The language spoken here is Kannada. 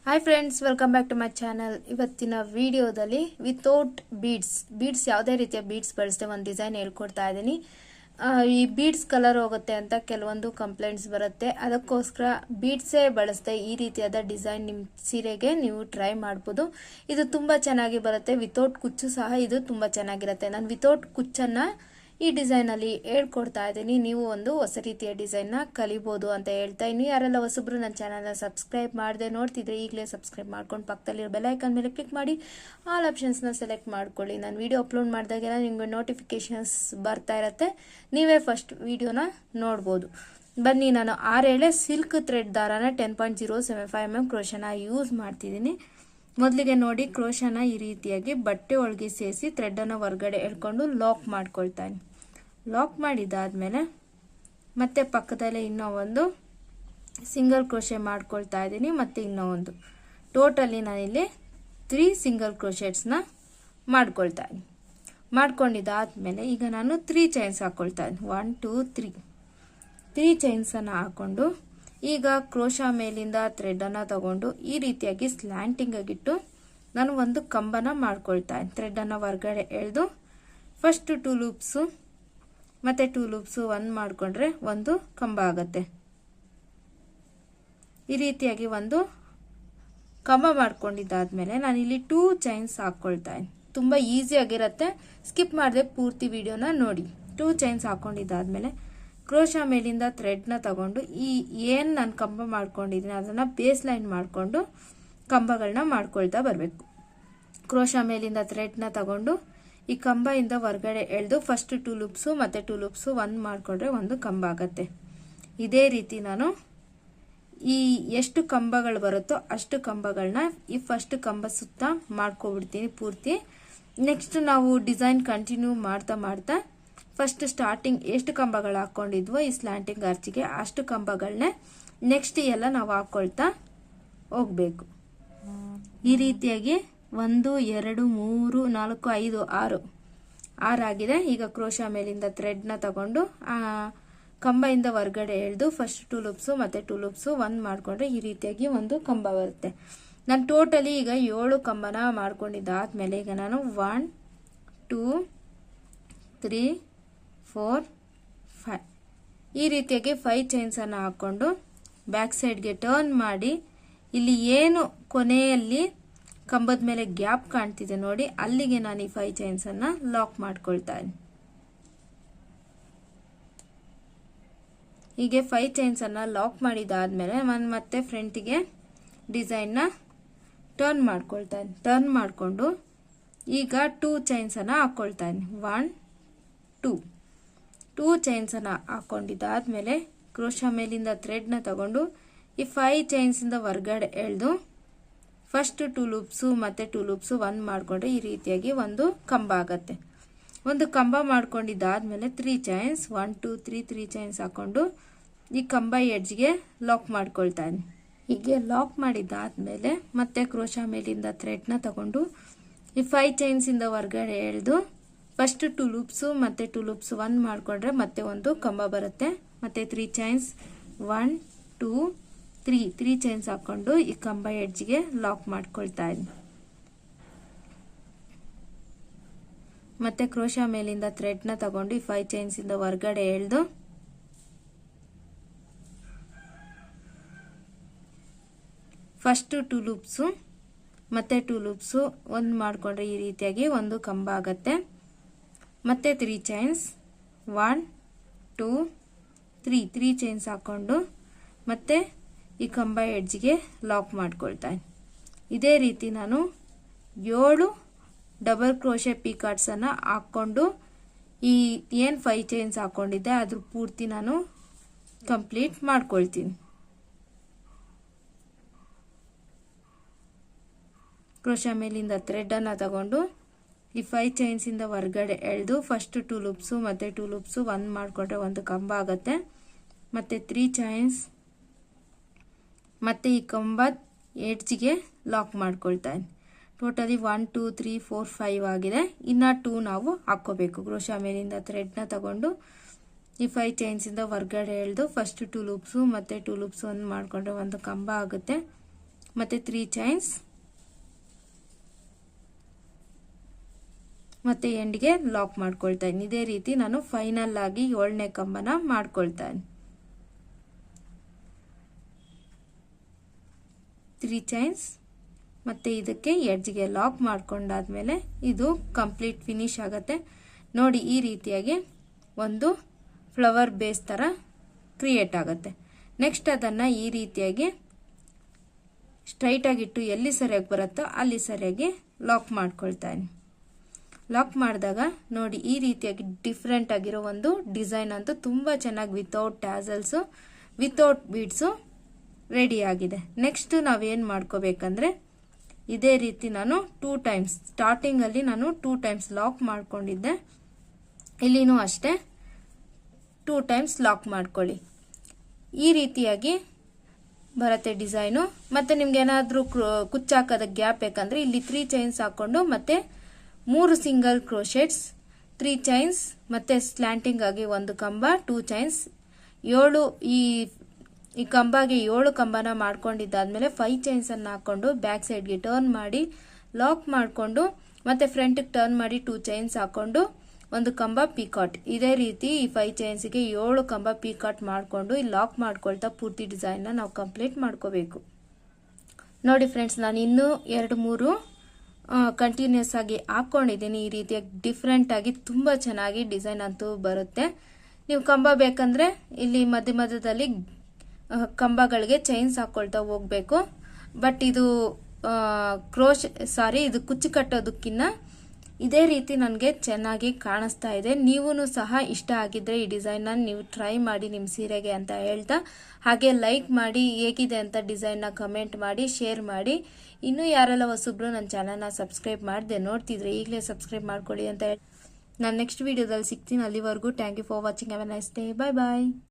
Hi friends, welcome back to my channel. ಇವತ್ತಿನ ವಿಡಿಯೋದಲ್ಲಿ ವಿತೌಟ್ ಬೀಡ್ಸ್ ಯಾವುದೇ ರೀತಿಯ ಬೀಡ್ಸ್ ಬಳಸದೆ ಒಂದು ಡಿಸೈನ್ ಹೇಳ್ಕೊಡ್ತಾ ಇದ್ದೀನಿ. ಈ ಬೀಡ್ಸ್ ಕಲರ್ ಹೋಗುತ್ತೆ ಅಂತ ಕೆಲವೊಂದು ಕಂಪ್ಲೇಂಟ್ಸ್ ಬರುತ್ತೆ. ಅದಕ್ಕೋಸ್ಕರ ಬೀಡ್ಸೇ ಬಳಸದೆ ಈ ರೀತಿಯಾದ ಡಿಸೈನ್ ನಿಮ್ಮ ಸೀರೆಗೆ ನೀವು ಟ್ರೈ ಮಾಡ್ಬೋದು. ಇದು ತುಂಬ ಚೆನ್ನಾಗಿ ಬರುತ್ತೆ. ವಿತೌಟ್ ಕುಚ್ಚು ಸಹ ಇದು ತುಂಬ ಚೆನ್ನಾಗಿರುತ್ತೆ. ನಾನು ವಿತೌಟ್ ಕುಚ್ಚನ್ನು ಈ ಡಿಸೈನಲ್ಲಿ ಹೇಳ್ಕೊಡ್ತಾ ಇದ್ದೀನಿ. ನೀವು ಒಂದು ಹೊಸ ರೀತಿಯ ಡಿಸೈನ್ನ ಕಲಿಬೋದು ಅಂತ ಹೇಳ್ತಾ ಇನ್ನು ಯಾರೆಲ್ಲ ಹೊಸಬ್ರು ನನ್ನ ಚಾನಲ್ನ ಸಬ್ಸ್ಕ್ರೈಬ್ ಮಾಡದೆ ನೋಡ್ತಿದ್ರೆ ಈಗಲೇ ಸಬ್ಸ್ಕ್ರೈಬ್ ಮಾಡ್ಕೊಂಡು ಪಕ್ಕದಲ್ಲಿರೋ ಬೆಲ್ ಐಕಾನ್ ಮೇಲೆ ಕ್ಲಿಕ್ ಮಾಡಿ ಆಲ್ ಆಪ್ಷನ್ಸ್ನ ಸೆಲೆಕ್ಟ್ ಮಾಡ್ಕೊಳ್ಳಿ. ನಾನು ವಿಡಿಯೋ ಅಪ್ಲೋಡ್ ಮಾಡಿದಾಗೆಲ್ಲ ನಿಮಗೆ ನೋಟಿಫಿಕೇಶನ್ಸ್ ಬರ್ತಾ ಇರುತ್ತೆ. ನೀವೇ ಫಸ್ಟ್ ವಿಡಿಯೋನ ನೋಡ್ಬೋದು. ಬನ್ನಿ, ನಾನು 6 ಸಿಲ್ಕ್ ಥ್ರೆಡ್ ದಾರಾನ 10.075 mm ಕ್ರೋಶನ ಯೂಸ್ ಮಾಡ್ತಿದ್ದೀನಿ. ಮೊದಲಿಗೆ ನೋಡಿ, ಕ್ರೋಶನ ಈ ರೀತಿಯಾಗಿ ಬಟ್ಟೆ ಒಳಗೆ ಸೇರಿಸಿ ಥ್ರೆಡ್ಡನ್ನು ಹೊರಗಡೆ ಎಳ್ಕೊಂಡು ಲಾಕ್ ಮಾಡ್ಕೊಳ್ತಾನೆ. ಲಾಕ್ ಮಾಡಿದಾದ್ಮೇಲೆ ಮತ್ತೆ ಪಕ್ಕದಲ್ಲೇ ಇನ್ನೂ ಒಂದು ಸಿಂಗಲ್ ಕ್ರೋಶೆ ಮಾಡ್ಕೊಳ್ತಾ ಇದ್ದೀನಿ. ಮತ್ತೆ ಇನ್ನೂ ಒಂದು ಟೋಟಲಿ ನಾನಿಲ್ಲಿ 3 ಸಿಂಗಲ್ ಕ್ರೋಶೆಟ್ಸ್ನ ಮಾಡ್ಕೊಳ್ತಾ ಇದ್ದೀನಿ. ಮಾಡ್ಕೊಂಡಿದ್ದಾದ್ಮೇಲೆ ಈಗ ನಾನು 3 ಚೈನ್ಸ್ ಹಾಕ್ಕೊಳ್ತಾ ಇದ್ದೀನಿ. 1 2 3 ಚೈನ್ಸನ್ನು ಹಾಕ್ಕೊಂಡು ಈಗ ಕ್ರೋಶ ಮೇಲಿಂದ ಥ್ರೆಡ್ಡನ್ನು ತಗೊಂಡು ಈ ರೀತಿಯಾಗಿ ಸ್ಲ್ಯಾಂಟಿಂಗ್ ಆಗಿಟ್ಟು ನಾನು ಒಂದು ಕಂಬನ ಮಾಡ್ಕೊಳ್ತಾ ಇದ್ದೀನಿ. ಥ್ರೆಡ್ಡನ್ನು ಹೊರಗಡೆ ಎಳೆದು ಫಸ್ಟ್ 2 ಲೂಪ್ಸು ಮತ್ತೆ 2 ಲೂಪ್ಸು 1 ಮಾಡಿಕೊಂಡ್ರೆ ಒಂದು ಕಂಬ ಆಗುತ್ತೆ. ಈ ರೀತಿಯಾಗಿ ಒಂದು ಕಂಬ ಮಾಡ್ಕೊಂಡಿದ್ದಾದ್ಮೇಲೆ ನಾನಿಲ್ಲಿ 2 ಚೈನ್ಸ್ ಹಾಕ್ಕೊಳ್ತಾ ಇದ್ದೀನಿ. ತುಂಬ ಈಸಿ ಆಗಿರುತ್ತೆ. ಸ್ಕಿಪ್ ಮಾಡದೆ ಪೂರ್ತಿ ವಿಡಿಯೋನ ನೋಡಿ. 2 ಚೈನ್ಸ್ ಹಾಕ್ಕೊಂಡಿದ್ದಾದ್ಮೇಲೆ ಕ್ರೋಶ ಮೇಲಿಂದ ಥ್ರೆಡ್ನ ತಗೊಂಡು ಏನು ನಾನು ಕಂಬ ಮಾಡ್ಕೊಂಡಿದ್ದೀನಿ ಅದನ್ನು ಬೇಸ್ ಲೈನ್ ಮಾಡಿಕೊಂಡು ಕಂಬಗಳನ್ನ ಮಾಡ್ಕೊಳ್ತಾ ಬರಬೇಕು. ಕ್ರೋಶ ಮೇಲಿಂದ ಥ್ರೆಡ್ನ ತಗೊಂಡು ಈ ಕಂಬದಿಂದ ಹೊರಗಡೆ ಎಳೆದು ಫಸ್ಟ್ 2 ಲೂಪ್ಸು ಮತ್ತು 2 ಲೂಪ್ಸು 1 ಮಾಡಿಕೊಂಡ್ರೆ ಒಂದು ಕಂಬ ಆಗುತ್ತೆ. ಇದೇ ರೀತಿ ನಾನು ಈ ಎಷ್ಟು ಕಂಬಗಳು ಬರುತ್ತೋ ಅಷ್ಟು ಕಂಬಗಳನ್ನ ಈ ಫಸ್ಟ್ ಕಂಬ ಸುತ್ತ ಮಾಡ್ಕೊಬಿಡ್ತೀನಿ ಪೂರ್ತಿ. ನೆಕ್ಸ್ಟ್ ನಾವು ಡಿಸೈನ್ ಕಂಟಿನ್ಯೂ ಮಾಡ್ತಾ ಮಾಡ್ತಾ ಫಸ್ಟ್ ಸ್ಟಾರ್ಟಿಂಗ್ ಎಷ್ಟು ಕಂಬಗಳು ಹಾಕ್ಕೊಂಡಿದ್ವೋ ಈ ಸ್ಲ್ಯಾಂಟಿಂಗ್ ಆರ್ಚಿಗೆ ಅಷ್ಟು ಕಂಬಗಳನ್ನ ನೆಕ್ಸ್ಟ್ ಎಲ್ಲ ನಾವು ಹಾಕ್ಕೊಳ್ತಾ ಹೋಗ್ಬೇಕು. ಈ ರೀತಿಯಾಗಿ 1 2 3 4 5 6 ಆಗಿದೆ. ಈಗ ಕ್ರೋಶ ಮೇಲಿಂದ ಥ್ರೆಡ್ನ ತಗೊಂಡು ಕಂಬದಿಂದ ಹೊರಗಡೆ ಎಳೆದು ಫಸ್ಟ್ 2 ಲೂಪ್ಸು ಮತ್ತು 2 ಲೂಪ್ಸು 1 ಮಾಡಿಕೊಂಡ್ರೆ ಈ ರೀತಿಯಾಗಿ ಒಂದು ಕಂಬ ಬರುತ್ತೆ. ನಾನು ಟೋಟಲಿ ಈಗ 7 ಕಂಬನ ಮಾಡ್ಕೊಂಡಿದ್ದಾದ್ಮೇಲೆ ಈಗ ನಾನು 1 2 3 4 5 ಈ ರೀತಿಯಾಗಿ 5 ಚೈನ್ಸನ್ನು ಹಾಕ್ಕೊಂಡು ಬ್ಯಾಕ್ ಸೈಡ್ಗೆ ಟರ್ನ್ ಮಾಡಿ ಇಲ್ಲಿ ಏನು ಕೊನೆಯಲ್ಲಿ ಕಂಬದ ಮೇಲೆ ಗ್ಯಾಪ್ ಕಾಣ್ತಿದೆ ನೋಡಿ, ಅಲ್ಲಿಗೆ ನಾನು ಈ 5 ಚೈನ್ಸನ್ನು ಲಾಕ್ ಮಾಡ್ಕೊಳ್ತಾ ಇದ್ದೀನಿ. ಹೀಗೆ 5 ಚೈನ್ಸನ್ನು ಲಾಕ್ ಮಾಡಿದಾದ್ಮೇಲೆ ನಾನು ಮತ್ತೆ ಫ್ರಂಟಿಗೆ ಡಿಸೈನ್ನ ಟರ್ನ್ ಮಾಡ್ಕೊಳ್ತಾ ಇದ್ದೀನಿ. ಟರ್ನ್ ಮಾಡಿಕೊಂಡು ಈಗ 2 ಚೈನ್ಸನ್ನು ಹಾಕ್ಕೊಳ್ತಾ ಇದ್ದೀನಿ. 1 2 ಚೈನ್ಸನ್ನು ಹಾಕ್ಕೊಂಡಿದ್ದಾದ್ಮೇಲೆ ಕ್ರೋಶ ಮೇಲಿಂದ ಥ್ರೆಡ್ನ ತಗೊಂಡು ಈ 5 ಚೈನ್ಸಿಂದ ಹೊರಗಡೆ ಎಳೆದು ಫಸ್ಟ್ 2 ಲೂಪ್ಸು ಮತ್ತು 2 ಲೂಪ್ಸು 1 ಮಾಡಿಕೊಂಡ್ರೆ ಈ ರೀತಿಯಾಗಿ ಒಂದು ಕಂಬ ಆಗುತ್ತೆ. ಒಂದು ಕಂಬ ಮಾಡ್ಕೊಂಡಿದ್ದಾದ್ಮೇಲೆ 3 ಚೈನ್ಸ್ 1 2 3 ಚೈನ್ಸ್ ಹಾಕ್ಕೊಂಡು ಈ ಕಂಬ ಎಡ್ಜ್ಗೆ ಲಾಕ್ ಮಾಡ್ಕೊಳ್ತಾ ಇದ್ದೀನಿ. ಹೀಗೆ ಲಾಕ್ ಮಾಡಿದ್ದಾದ್ಮೇಲೆ ಮತ್ತೆ ಕ್ರೋಶ ಮೇಲಿಂದ ಥ್ರೆಡ್ನ ತಗೊಂಡು ಈ 5 ಚೈನ್ಸಿಂದ ಹೊರಗಡೆ ಎಳೆದು ಫಸ್ಟ್ 2 ಲೂಪ್ಸು ಮತ್ತು 2 ಲೂಪ್ಸು 1 ಮಾಡಿಕೊಂಡ್ರೆ ಮತ್ತೆ ಒಂದು ಕಂಬ ಬರುತ್ತೆ. ಮತ್ತೆ 3 ಚೈನ್ಸ್ 1 2 3 ಚೈನ್ಸ್ ಹಾಕೊಂಡು ಈ ಕಂಬ ಎಡ್ಜ್ಗೆ ಲಾಕ್ ಮಾಡ್ಕೊಳ್ತಾ ಇದ್ದೀನಿ. ಮತ್ತೆ ಕ್ರೋಶ ಮೇಲಿಂದ ಥ್ರೆಡ್ನ ತಗೊಂಡು ಈ 5 ಚೈನ್ಸಿಂದ ಹೊರಗಡೆ ಎಳೆದು ಫಸ್ಟ್ 2 ಲೂಪ್ಸು ಮತ್ತೆ 2 ಲೂಪ್ಸು 1 ಮಾಡಿಕೊಂಡ್ರೆ ಈ ರೀತಿಯಾಗಿ ಒಂದು ಕಂಬ ಆಗುತ್ತೆ. ಮತ್ತೆ 3 ಚೈನ್ಸ್ 1 2 3 ಚೈನ್ಸ್ ಹಾಕೊಂಡು ಮತ್ತೆ ಈ ಕಂಬ ಎಡ್ಜ್ಗೆ ಲಾಕ್ ಮಾಡ್ಕೊಳ್ತಾ ಇದ್ದೀನಿ. ಇದೇ ರೀತಿ ನಾನು 7 ಡಬಲ್ ಕ್ರೋಶೆ ಪಿಕಾಟ್ಸನ್ನು ಹಾಕ್ಕೊಂಡು ಈ ಏನು 5 ಚೈನ್ಸ್ ಹಾಕ್ಕೊಂಡಿದ್ದೆ ಅದ್ರ ಪೂರ್ತಿ ನಾನು ಕಂಪ್ಲೀಟ್ ಮಾಡ್ಕೊಳ್ತೀನಿ. ಕ್ರೋಶ ಮೇಲಿಂದ ಥ್ರೆಡ್ಡನ್ನು ತಗೊಂಡು ಈ 5 ಚೈನ್ಸಿಂದ ಹೊರಗಡೆ ಎಳೆದು ಫಸ್ಟ್ 2 ಲೂಪ್ಸು ಮತ್ತು 2 ಲೂಪ್ಸು 1 ಮಾಡಿಕೊಂಡ್ರೆ ಒಂದು ಕಂಬ ಆಗುತ್ತೆ. ಮತ್ತು 3 ಚೈನ್ಸ್ ಮತ್ತೆ ಈ ಕಂಬ ಎಡ್ಜ್ಗೆ ಲಾಕ್ ಮಾಡ್ಕೊಳ್ತಾ ಇದ್ದೀನಿ. ಟೋಟಲಿ 1 2 3 4 5 ಆಗಿದೆ. ಇನ್ನು 2 ನಾವು ಹಾಕ್ಕೋಬೇಕು. ಕ್ರೋಶ ಮೇಲಿಂದ ಥ್ರೆಡ್ನ ತಗೊಂಡು ಈ 5 ಚೈನ್ಸಿಂದ ಹೊರಗಡೆ ಎಳೆದು ಫಸ್ಟ್ 2 ಲೂಪ್ಸು ಮತ್ತು 2 ಲೂಪ್ಸು 1 ಮಾಡಿಕೊಂಡ್ರೆ ಒಂದು ಕಂಬ ಆಗುತ್ತೆ. ಮತ್ತು 3 ಚೈನ್ಸ್ ಮತ್ತು ಎಂಡ್ಗೆ ಲಾಕ್ ಮಾಡ್ಕೊಳ್ತಾ ಇದ್ದೀನಿ. ಇದೇ ರೀತಿ ನಾನು ಫೈನಲ್ ಆಗಿ 7ನೇ ಕಂಬನ ಮಾಡ್ಕೊಳ್ತಾ ಇದ್ದೀನಿ. 3 ಚೈನ್ಸ್ ಮತ್ತು ಇದಕ್ಕೆ ಎಡ್ಜ್ಗೆ ಲಾಕ್ ಮಾಡ್ಕೊಂಡಾದ್ಮೇಲೆ ಇದು ಕಂಪ್ಲೀಟ್ ಫಿನಿಶ್ ಆಗುತ್ತೆ ನೋಡಿ. ಈ ರೀತಿಯಾಗಿ ಒಂದು ಫ್ಲವರ್ ಬೇಸ್ ಥರ ಕ್ರಿಯೇಟ್ ಆಗುತ್ತೆ. ನೆಕ್ಸ್ಟ್ ಅದನ್ನು ಈ ರೀತಿಯಾಗಿ ಸ್ಟ್ರೈಟಾಗಿಟ್ಟು ಎಲ್ಲಿ ಸರಿಯಾಗಿ ಬರುತ್ತೋ ಅಲ್ಲಿ ಸರಿಯಾಗಿ ಲಾಕ್ ಮಾಡ್ಕೊಳ್ತಾ ಇದ್ದೀನಿ. ಲಾಕ್ ಮಾಡಿದಾಗ ನೋಡಿ ಈ ರೀತಿಯಾಗಿ ಡಿಫ್ರೆಂಟ್ ಆಗಿರೋ ಒಂದು ಡಿಸೈನ್ ಅಂತೂ ತುಂಬ ಚೆನ್ನಾಗಿ without tassels without beads ready ಆಗಿದೆ. ನೆಕ್ಸ್ಟ್ ನಾವೇನು ಮಾಡ್ಕೋಬೇಕಂದ್ರೆ ಇದೇ ರೀತಿ ನಾನು 2 ಟೈಮ್ಸ್ ಸ್ಟಾರ್ಟಿಂಗಲ್ಲಿ ನಾನು 2 ಟೈಮ್ಸ್ ಲಾಕ್ ಮಾಡ್ಕೊಂಡಿದ್ದೆ. ಇಲ್ಲಿನೂ ಅಷ್ಟೇ 2 ಟೈಮ್ಸ್ ಲಾಕ್ ಮಾಡ್ಕೊಳ್ಳಿ. ಈ ರೀತಿಯಾಗಿ ಬರುತ್ತೆ ಡಿಸೈನು. ಮತ್ತು ನಿಮ್ಗೆ ಏನಾದರೂ ಕುಚ್ಚಾಕೋದ ಗ್ಯಾಪ್ ಬೇಕಂದ್ರೆ ಇಲ್ಲಿ 3 ಚೈನ್ಸ್ ಹಾಕ್ಕೊಂಡು ಮತ್ತೆ 3 ಸಿಂಗಲ್ ಕ್ರೋಶೆಟ್ಸ್ 3 ಚೈನ್ಸ್ ಮತ್ತೆ ಸ್ಲ್ಯಾಂಟಿಂಗ್ ಆಗಿ ಒಂದು ಕಂಬ 2 ಚೈನ್ಸ್ 7 ಈ ಕಂಬಗೆ 7 ಕಂಬನ ಮಾಡ್ಕೊಂಡಿದ್ದಾದ್ಮೇಲೆ 5 ಚೈನ್ಸ್ ಅನ್ನು ಹಾಕೊಂಡು ಬ್ಯಾಕ್ ಸೈಡ್ಗೆ ಟರ್ನ್ ಮಾಡಿ ಲಾಕ್ ಮಾಡಿಕೊಂಡು ಮತ್ತೆ ಫ್ರಂಟ್ಗೆ ಟರ್ನ್ ಮಾಡಿ 2 ಚೈನ್ಸ್ ಹಾಕೊಂಡು ಒಂದು ಕಂಬ ಪೀಕಾಟ್. ಇದೇ ರೀತಿ ಈ 5 ಚೈನ್ಸ್ಗೆ 7 ಕಂಬ ಪೀಕಾಟ್ ಮಾಡಿಕೊಂಡು ಈ ಲಾಕ್ ಮಾಡ್ಕೊಳ್ತಾ ಪೂರ್ತಿ ಡಿಸೈನ್ನ ನಾವು ಕಂಪ್ಲೀಟ್ ಮಾಡ್ಕೋಬೇಕು. ನೋಡಿ ಫ್ರೆಂಡ್ಸ್, ನಾನು ಇನ್ನೂ 2-3 ಕಂಟಿನ್ಯೂಸ್ ಆಗಿ ಹಾಕೊಂಡಿದ್ದೀನಿ. ಈ ರೀತಿಯಾಗಿ ಡಿಫ್ರೆಂಟ್ ಆಗಿ ತುಂಬ ಚೆನ್ನಾಗಿ ಡಿಸೈನ್ ಅಂತೂ ಬರುತ್ತೆ. ನೀವು ಕಂಬ ಬೇಕಂದ್ರೆ ಇಲ್ಲಿ ಮಧ್ಯದಲ್ಲಿ ಕಂಬಗಳಿಗೆ ಚೈನ್ಸ್ ಹಾಕೊಳ್ತಾ ಹೋಗ್ಬೇಕು. ಬಟ್ ಇದು ಇದು ಕುಚ್ಚು ಕಟ್ಟೋದಕ್ಕಿಂತ ಇದೇ ರೀತಿ ನನಗೆ ಚೆನ್ನಾಗಿ ಕಾಣಿಸ್ತಾ ಇದೆ. ನೀವೂ ಸಹ ಇಷ್ಟ ಆಗಿದ್ರೆ ಈ ಡಿಸೈನ್ನ ನೀವು ಟ್ರೈ ಮಾಡಿ ನಿಮ್ಮ ಸೀರೆಗೆ ಅಂತ ಹೇಳ್ತಾ, ಹಾಗೆ ಲೈಕ್ ಮಾಡಿ, ಹೇಗಿದೆ ಅಂತ ಡಿಸೈನ್ನ ಕಮೆಂಟ್ ಮಾಡಿ, ಶೇರ್ ಮಾಡಿ. ಇನ್ನೂ ಯಾರೆಲ್ಲ ಹೊಸಬ್ರು ನನ್ನ ಚಾನಲ್ನ ಸಬ್ಸ್ಕ್ರೈಬ್ ಮಾಡಿದೆ ನೋಡ್ತಿದ್ರೆ ಈಗಲೇ ಸಬ್ಸ್ಕ್ರೈಬ್ ಮಾಡ್ಕೊಳ್ಳಿ ಅಂತ ಹೇಳಿ ನಾನು ನೆಕ್ಸ್ಟ್ ವಿಡಿಯೋದಲ್ಲಿ ಸಿಗ್ತೀನಿ. ಅಲ್ಲಿವರೆಗೂ thank you for watching. Have a nice day. Bye bye.